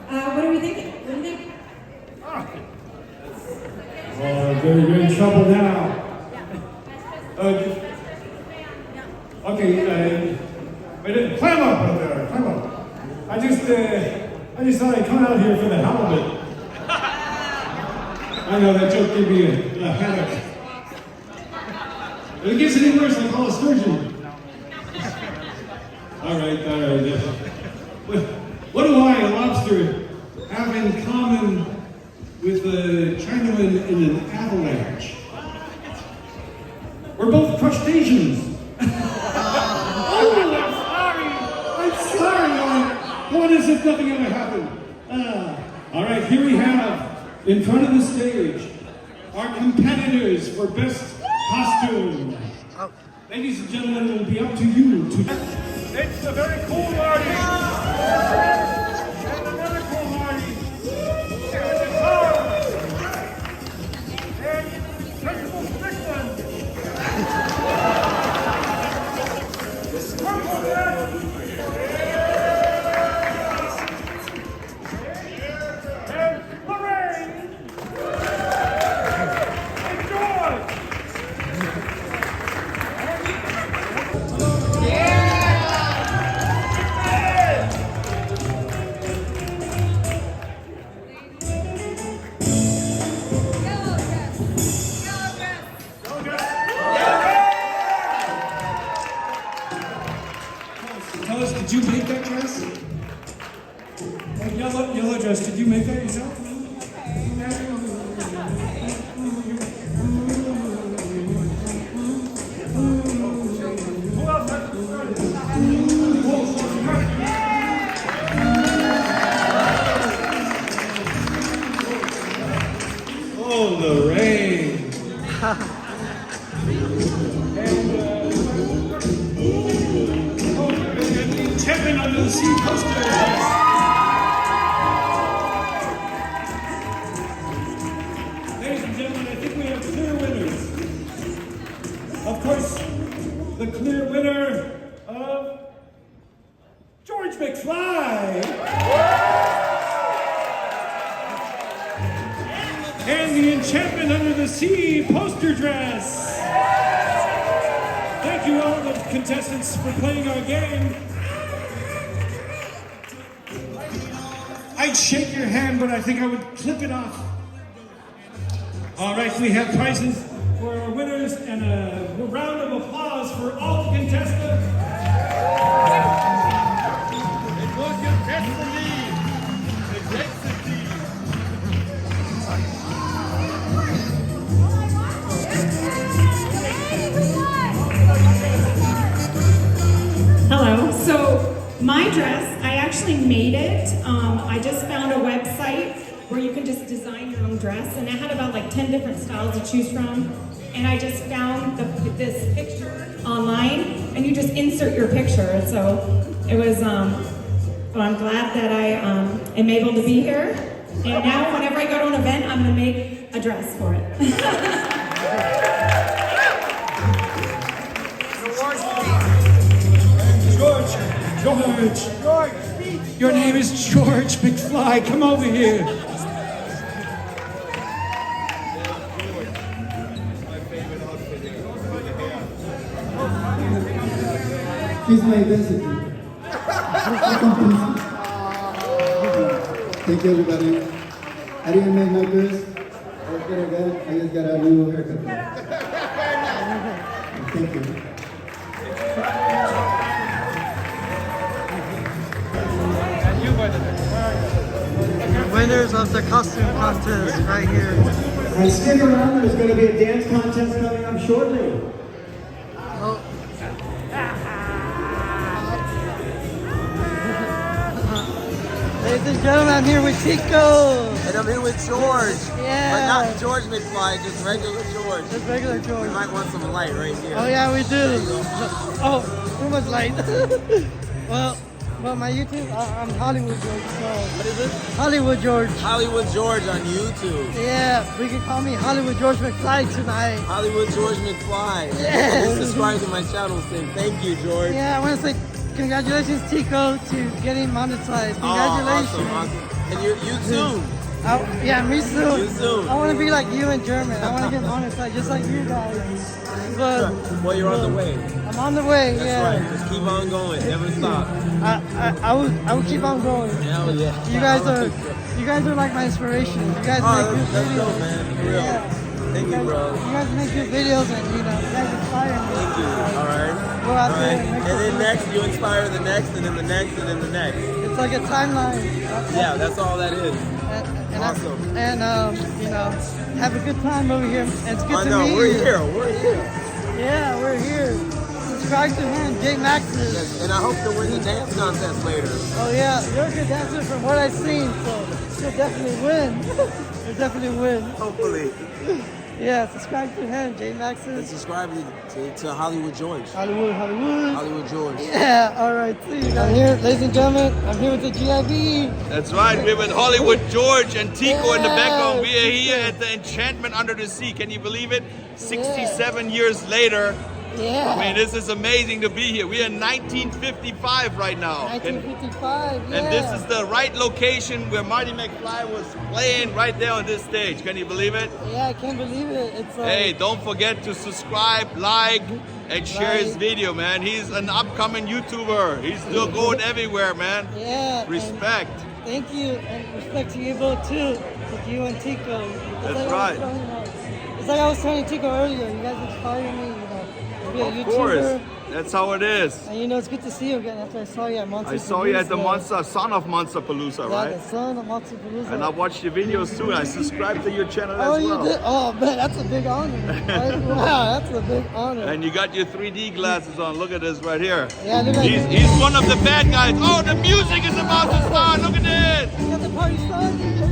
What are we thinking? What do you think? Oh, you're in trouble now. Okay, climb up out there, climb up. I just thought I'd come out here for the hell of it. I know that joke gave me a headache. If it gets any worse, I call a surgeon. All right. What do I, a lobster, have in common with a Chinaman in an avalanche? We're both crustaceans. I'm sorry. What is it? Nothing ever happened. All right, here we have, in front of the stage, our competitors for best costume. Ladies and gentlemen, it will be up to you to... It's a very cool Marty. And another cool Marty. And the car. And Principal Strickland. Purple dress. Did you make that yourself? Oh, Lorraine. And the Enchantment Under the Sea poster. Ladies and gentlemen, I think we have clear winners. Of course, the clear winner of George McFly. And the Enchantment Under the Sea poster dress. Thank you all the contestants for playing our game. I'd shake your hand, but I think I would clip it off. All right, we have prizes for our winners and a round of applause for all the contestants. It was your destiny. The great city. Hello. So my dress, I actually made it. I just found a website where you can just design your own dress, and it had about like 10 different styles to choose from. And I just found this picture online, and you just insert your picture. So it was. So I'm glad that I am able to be here. And now, whenever I go to an event, I'm going to make a dress for it. George, your name is George McFly. Come over here. He's my visitor. Thank you, everybody. I didn't make my dress. I just got a new haircut. Thank you. Winners of the costume contest right here. And stick around, there's going to be a dance contest coming up shortly. Oh. Ladies and gentlemen, I'm here with Tico. And I'm here with George. Yeah. But not George McFly, just regular George. Just regular George. We might want some light right here. Oh yeah, we do. Oh, too much light. Well, my YouTube, I'm Hollywood George. So. What is it? Hollywood George. Hollywood George on YouTube. Yeah, we can call me Hollywood George McFly tonight. Hollywood George McFly. Yeah. Just subscribe to my channel. Say thank you, George. Yeah, I want to say congratulations, Tico, to getting monetized. Congratulations. Oh, awesome. And you soon. Yeah, me soon. You soon. I want to be like you in German. I want to get monetized just like you guys. But well, you're on the way. I'm on the way. That's yeah. right. Just keep on going. Never stop. I will keep on going. Hell yeah. You guys are like my inspiration. You guys make good that's videos. dope, man. For real. Yeah. Thank you, bro. You guys make good videos, and you guys inspire me. Thank you. All right. Go out there And and make then good next, you inspire the next, and then the next, and then the next. It's like a timeline. Yeah, that's all that is. And awesome. Have a good time over here. And it's good to meet you. We're here. We're here. Yeah, we're here. Subscribe to him, J Max's. Yes, and I hope to win the dance contest later. Oh yeah, you're a good dancer from what I've seen, so you'll definitely win. You'll definitely win. Hopefully. Yeah, subscribe to him, J Max's. And subscribe to Hollywood George. Hollywood George. Yeah, alright, please. I'm here, ladies and gentlemen, I'm here with the GIV. That's right, we're with Hollywood George and Tico in the background. We are here at the Enchantment Under the Sea. Can you believe it? 67 years later. Yeah. I mean, this is amazing to be here. We are in 1955 right now. 1955, yeah. And this is the right location where Marty McFly was playing right there on this stage. Can you believe it? Yeah, I can't believe it. It's hey, don't forget to subscribe, like, and share his video, man. He's an upcoming YouTuber. He's still going everywhere, man. Yeah. Respect. Thank you, and respect to you both too, with you and Tico. That's right. It's like I was telling Tico earlier, you guys inspire me, to be a YouTuber. That's how it is. And you know, it's good to see you again after I saw you at Monster I saw you at the Palooza. son of Monster Palooza, Yeah, right? the son of Monster Palooza. And I watched your videos too. I subscribed to your channel Oh, as well. you did? Oh, man, that's a big honor. Right? Wow, that's a big honor. And you got your 3D glasses on. Look at this right here. Yeah, look at He's one of the bad guys. Oh, the music is about to start. Look at this. You got the party started.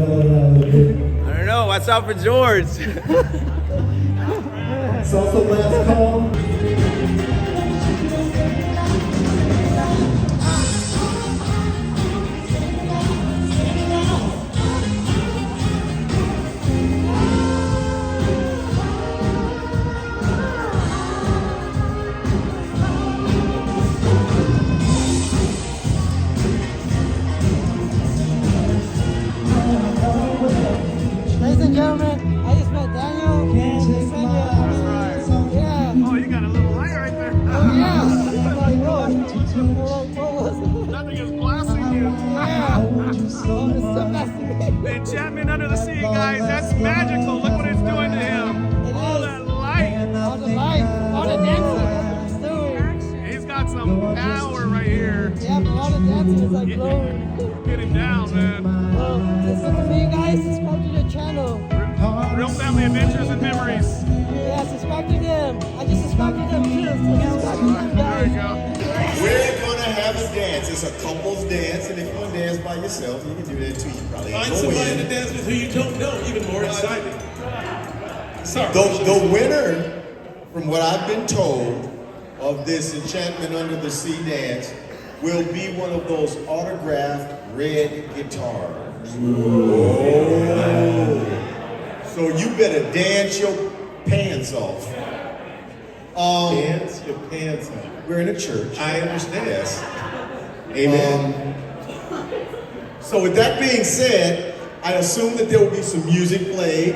I don't know. What's up for George? It's also last call. Ladies and gentlemen, I just met Daniel. Yeah. Oh, you got a little light right there. Oh, yeah. I'm like, whoa. What was it? Nothing is blasting you. Yeah. Oh, it's so fascinating. The Enchantment Under the Sea, guys, that's magical. Look what it's doing to him. All that light. All the light, all the dancing, that's what it's doing. He's got some power right here. Yeah, but all the dancing is like glowing. Get him down, man. Well, listen to me, guys. Subscribe to the channel. Real Family Adventures and Memories. Yeah, subscribe to them. I just subscribe to them too. So subscribe to them, There you guys. go. We're gonna have a dance. It's a couples dance, and if you want to dance by yourself, you can do that too. You probably ain't Find gonna somebody win. to dance with who you don't know, even more exciting. Sorry. The winner, from what I've been told, of this Enchantment Under the Sea dance will be one of those autographed red guitars. Oh. So you better dance your pants off. Dance your pants off. We're in a church. I understand. Yes. Amen. So with that being said, I assume that there will be some music played.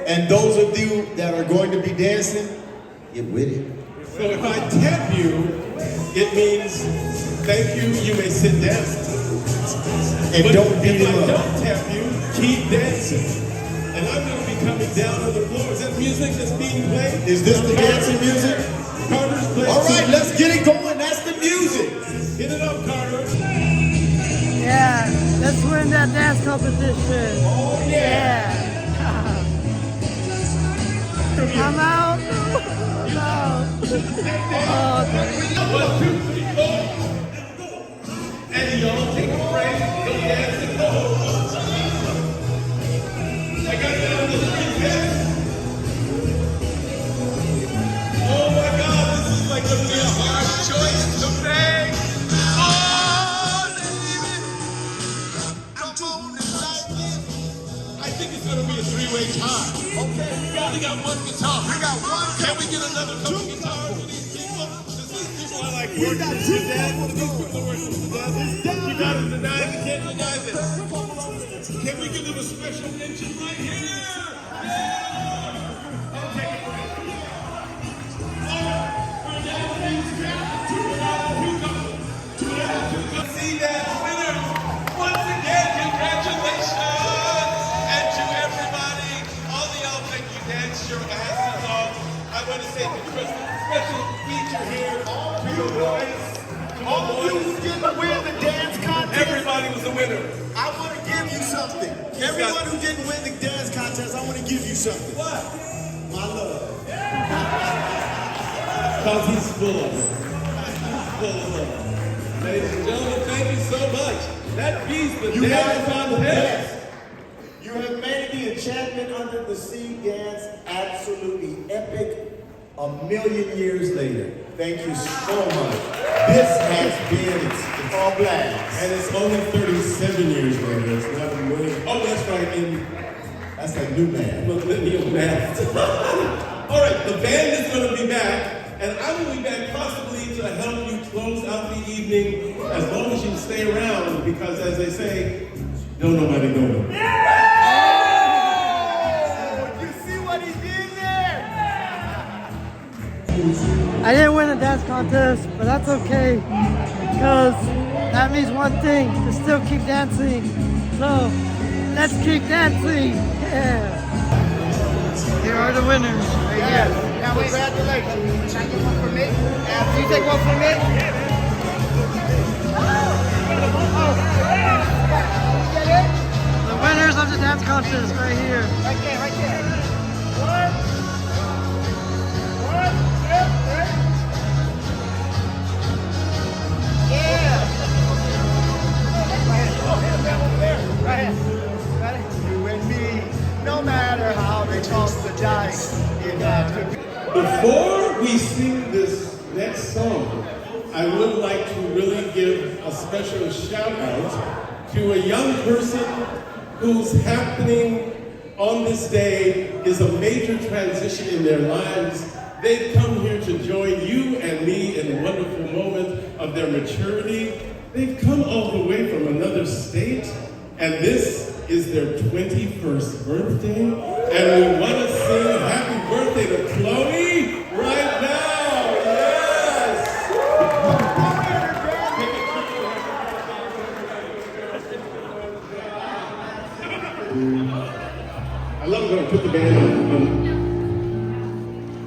And those of you that are going to be dancing, get with it. So if I tap you, it means thank you, you may sit down. And But don't beat if him I up. don't tap you, keep dancing. And I'm going to be coming down on the floor. Is that music that's being played? Is this the dancing music? Carter's playing. All right, let's get it going. That's the music. Hit it up, Carter. Yeah, let's win that dance competition. Oh, Yeah. I'm out. I'm out. Oh, 1, 2, 3, 4. And y'all take a break. Go dance and go. I got it on the street dance. Oh my God, this is like going to be a hard choice to make. Oh, baby. I think it's going to be a three-way tie. Okay, we only got one guitar. We got one. Can we get another couple guitars for these people? Because these people are like working to death. These people are working to death. You got to deny it. You can't deny this. Can we give them a special mention right here? Yeah! I'll take a break. See that winners. Once again, congratulations. And to everybody, all the y'all think you danced your asses off. I want to say the special feature here to your boys. All of you who didn't win the dance contest. Everybody was a winner. I want to give you something. Everyone who didn't win the dance contest, I want to give you something. What? My love. Because he's full of it. Full of love. Ladies and gentlemen, thank you so much. That beats the dance contest. You have made the Enchantment Under the Sea dance absolutely epic a million years later. Thank you so much. This has been, it's all blast. And it's only 37 years later. It's not a million. Oh, that's right. That's like new math. Millennial math. All right, the band is going to be back. And I will be back possibly to help you close out the evening as long as you stay around because, as they say, don't nobody know it. You see what he did there? I didn't win the dance contest, but that's okay. Because that means one thing, to still keep dancing. So, let's keep dancing. Yeah. Here are the winners. Right here. Now, congratulations. Can I get one for me? Can you take one for me? The winners of the dance contest right here. Right there, right there. 1, 2, 3. Yeah. Right here. Right here. You and me, no matter how they toss the dice, it has to be. Before we sing this next song, I would like to really give a special shout out to a young person whose happening on this day is a major transition in their lives. They've come here to join you and me in a wonderful moment of their maturity. They've come all the way from another state, and this is their 21st birthday, and we want to sing happy birthday to Chloe right now. Yes! I love it when I put the band on.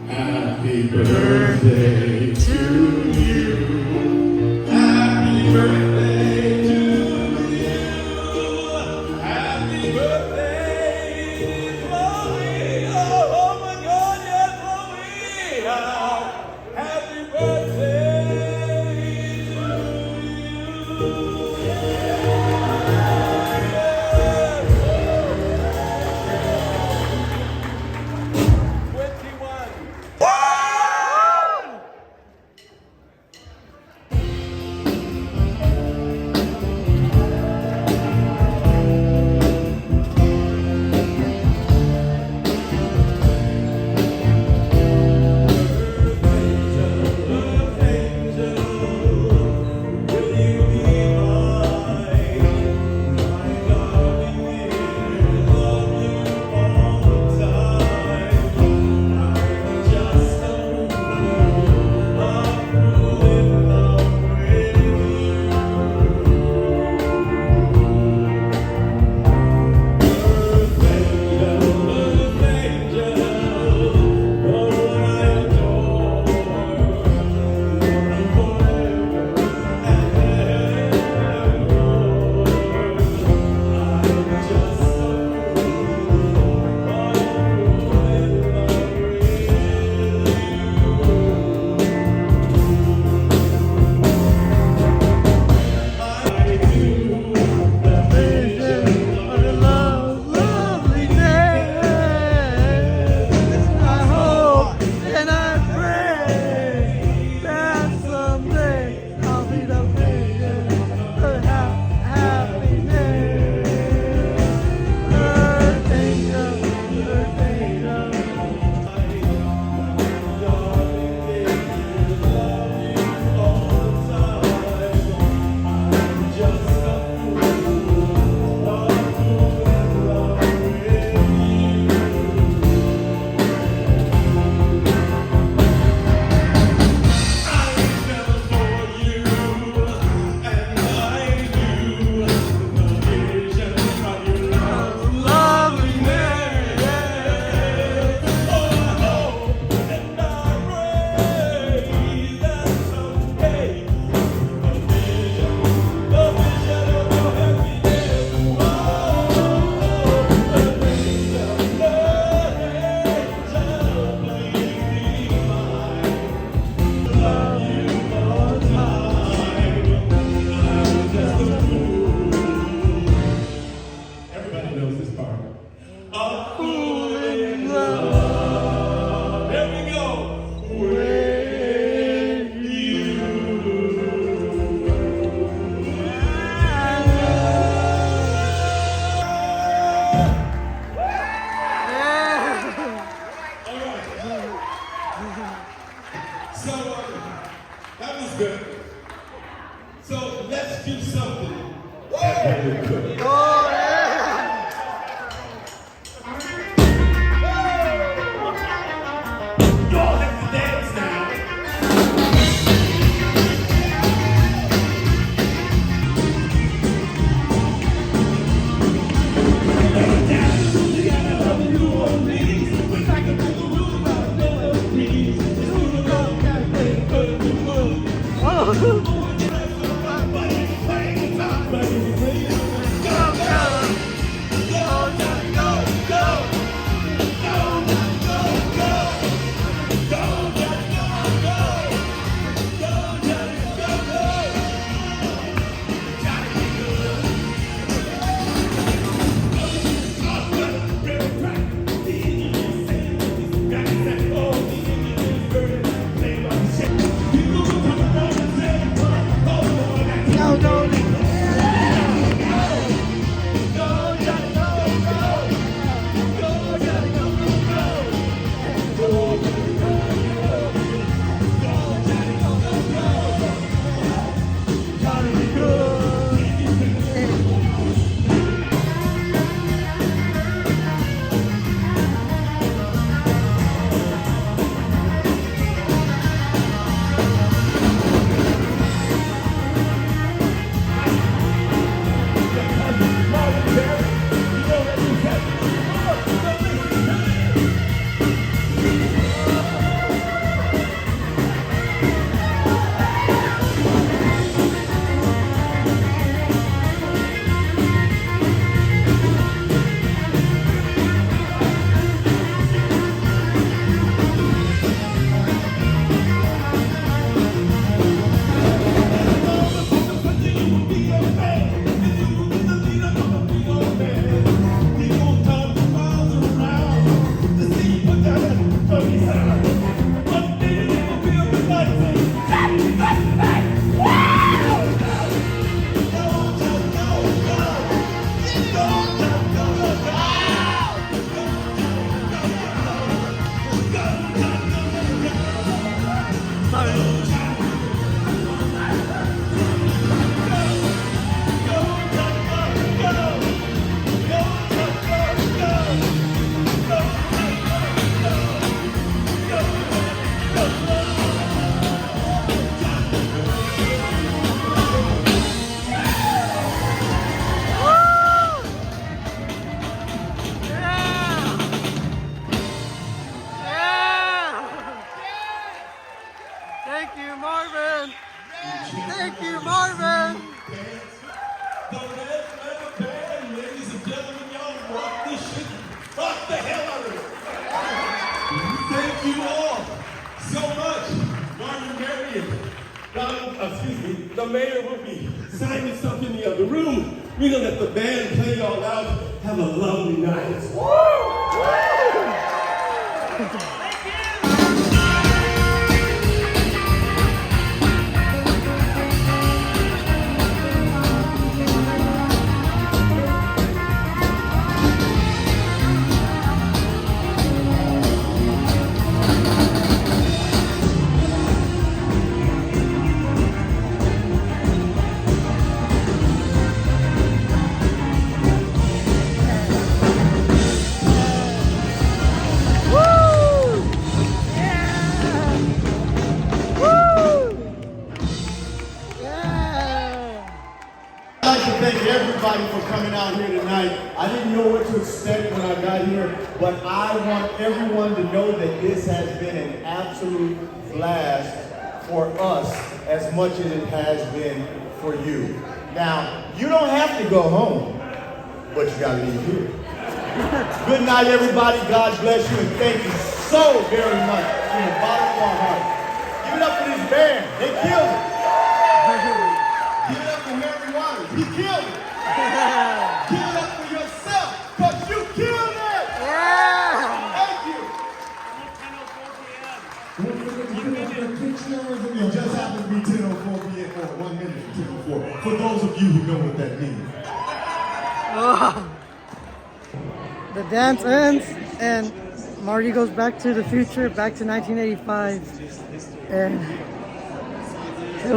Happy birthday to you. Happy birthday to you. Happy birthday, Chloe. Oh my God, yes, Chloe. Happy birthday to you. 21. good. So let's do something that we could. Oh, yeah. Y'all have to dance now. Thank you, Marvin. Thank you, Marvin. The Red Leather Band, ladies and gentlemen, y'all rock this shit. Rock the hell out of it. Thank you all so much. Marvin Marion, the mayor will be signing stuff in the other room. We're gonna let the band play y'all out. Have a lovely night. Thank everybody for coming out here tonight. I didn't know what to expect when I got here, but I want everyone to know that this has been an absolute blast for us as much as it has been for you. Now, you don't have to go home, but you gotta leave here. Good night, everybody. God bless you, and thank you so very much from the bottom of our heart. Give it up for this band. They killed it. Give it up for Harry Waters. He killed it. Give it up for yourself, because you killed it. Yeah. Thank you. It just happened to be 10:04 p.m. or 1 minute to 10:04. For those of you who know what that means. The dance ends and Marty goes back to the future, back to 1985. And It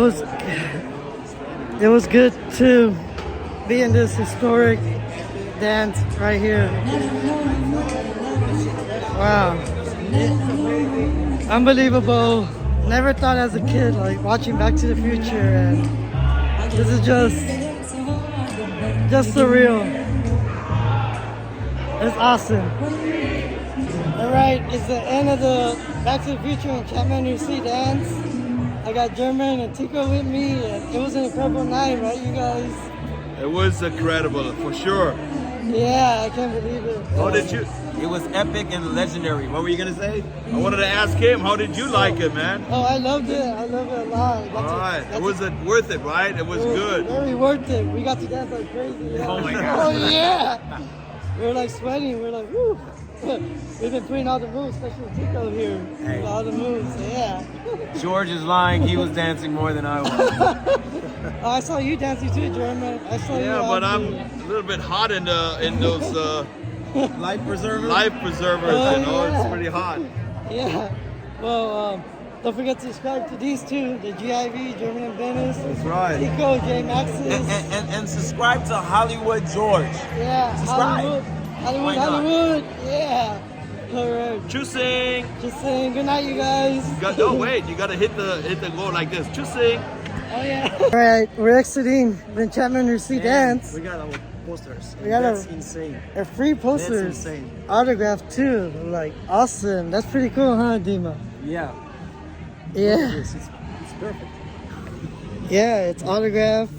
was good to be in this historic dance right here. Wow. Unbelievable. Never thought as a kid, like watching Back to the Future, and this is just surreal. It's awesome. Alright, it's the end of the Back to the Future Enchantment New Sea dance. I got German and Tico with me, and it was an incredible night, right, you guys? It was incredible, for sure. Yeah, I can't believe it. How did you? It was epic and legendary. What were you gonna say? I wanted to ask him, how did you like it, man? Oh, I loved it. I loved it a lot. All right, was it worth it, right? It was good. Very worth it. We got to dance like crazy. Oh my God. Oh yeah. We were like sweating. We were like, woo. We've been putting all the moves, especially Tico here. Hey. All the moves, yeah. George is lying. He was dancing more than I was. Oh, I saw you dancing too, German. I saw you. Yeah, but I'm a little bit hot in those Life preserver. life preservers. Oh, You know, yeah. it's pretty hot. Yeah. Well, don't forget to subscribe to these two, the GIV, German and Venice. That's right. Tico, J Maxis. And subscribe to Hollywood George. Yeah. Subscribe. Hollywood, Why not? Hollywood. Yeah. All right. Choosing. Just saying. Good night, you guys. No, wait. You gotta hit the go like this. Choosing. Oh yeah. All right, we're exiting the Enchantment New Sea dance. We got our posters. We got That's our- insane. Our free posters, That's insane. autographed too. Like awesome. That's pretty cool, huh, Dima? Yeah. Yeah. It's perfect. Yeah, it's autographed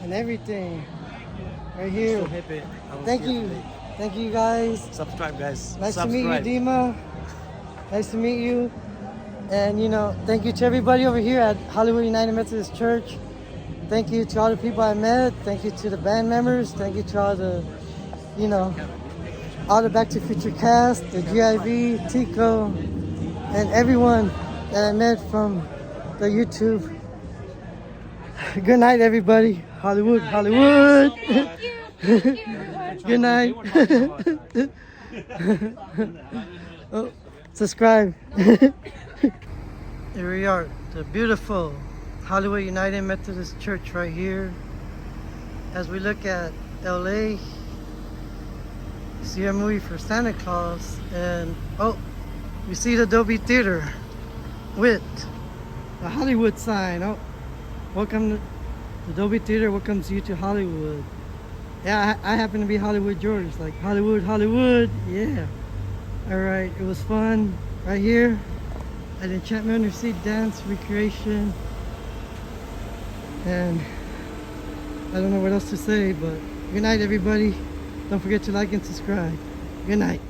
and everything. Right here. So happy. I was Thank here you. today. Thank you guys. Subscribe, guys. Nice Subscribe. to meet you, Dima. Nice to meet you. And thank you to everybody over here at Hollywood United Methodist Church. Thank you to all the people I met. Thank you to the band members. Thank you to all the, all the Back to the Future cast, the GIV, Tico, and everyone that I met from the YouTube. Good night, everybody. Hollywood, Hollywood. Good night. Oh, subscribe. Here we are, the beautiful Hollywood United Methodist Church right here. As we look at LA, see a movie for Santa Claus, and we see the Dolby Theater with the Hollywood sign. Oh, welcome to the Dolby Theater, welcomes you to Hollywood. Yeah, I happen to be Hollywood George, like Hollywood, Hollywood, yeah. All right, it was fun right here at Enchantment Under Sea Dance Recreation. And I don't know what else to say, but good night, everybody. Don't forget to like and subscribe. Good night.